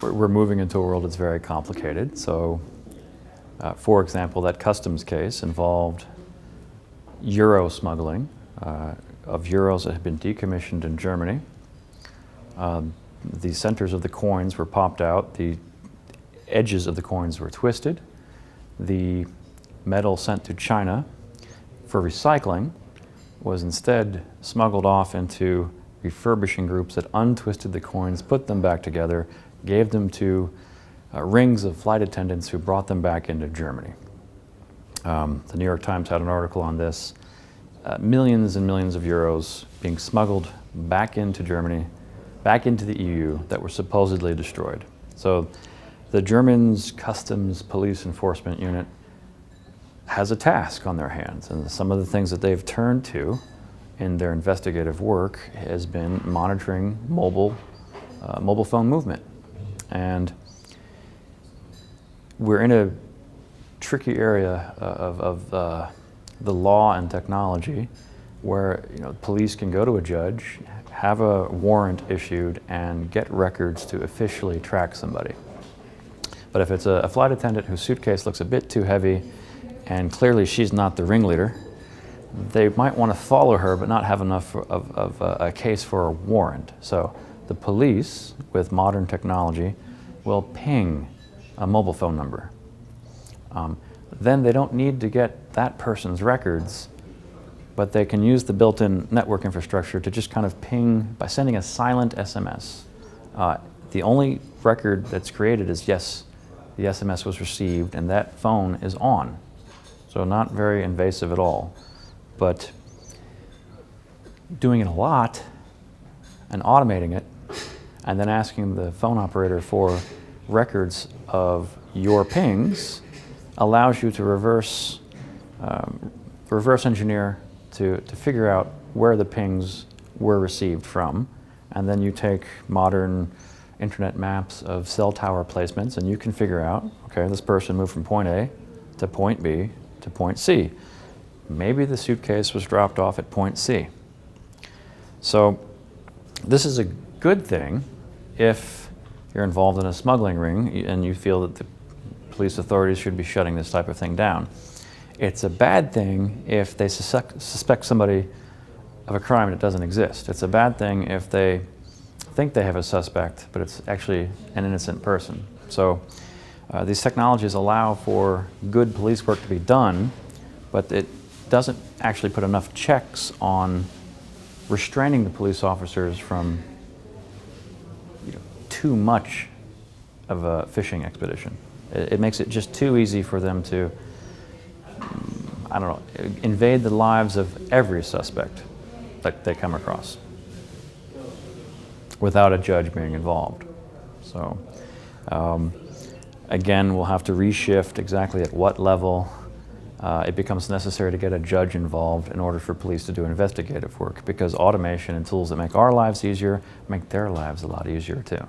we're moving into a world that's very complicated. So, for example, that customs case involved euro smuggling of euros that had been decommissioned in Germany. The centers of the coins were popped out, the edges of the coins were twisted, the metal sent to China for recycling was instead smuggled off into refurbishing groups that untwisted the coins, put them back together, gave them to rings of flight attendants who brought them back into Germany. The New York Times had an article on this. Millions and millions of euros being smuggled back into Germany, back into the EU, that were supposedly destroyed. So the Germans' customs police enforcement unit has a task on their hands, and some of the things that they've turned to in their investigative work has been monitoring mobile phone movement. And we're in a tricky area of the law and technology where police can go to a judge, have a warrant issued, and get records to officially track somebody. But if it's a flight attendant whose suitcase looks a bit too heavy and clearly she's not the ringleader, they might want to follow her but not have enough of a case for a warrant. So the police, with modern technology, will ping a mobile phone number. Then they don't need to get that person's records, but they can use the built-in network infrastructure to just kind of ping by sending a silent SMS. The only record that's created is, yes, the SMS was received and that phone is on. So not very invasive at all. But doing it a lot and automating it and then asking the phone operator for records of your pings allows you to reverse engineer to figure out where the pings were received from, and then you take modern internet maps of cell tower placements and you can figure out, okay, this person moved from point A to point B to point C. Maybe the suitcase was dropped off at point C. So this is a good thing if you're involved in a smuggling ring and you feel that the police authorities should be shutting this type of thing down. It's a bad thing if they suspect somebody of a crime that doesn't exist. It's a bad thing if they think they have a suspect, but it's actually an innocent person. So these technologies allow for good police work to be done, but it doesn't actually put enough checks on restraining the police officers from too much of a fishing expedition. It makes it just too easy for them to, invade the lives of every suspect that they come across without a judge being involved. So again, we'll have to reshift exactly at what level it becomes necessary to get a judge involved in order for police to do investigative work, because automation and tools that make our lives easier make their lives a lot easier too.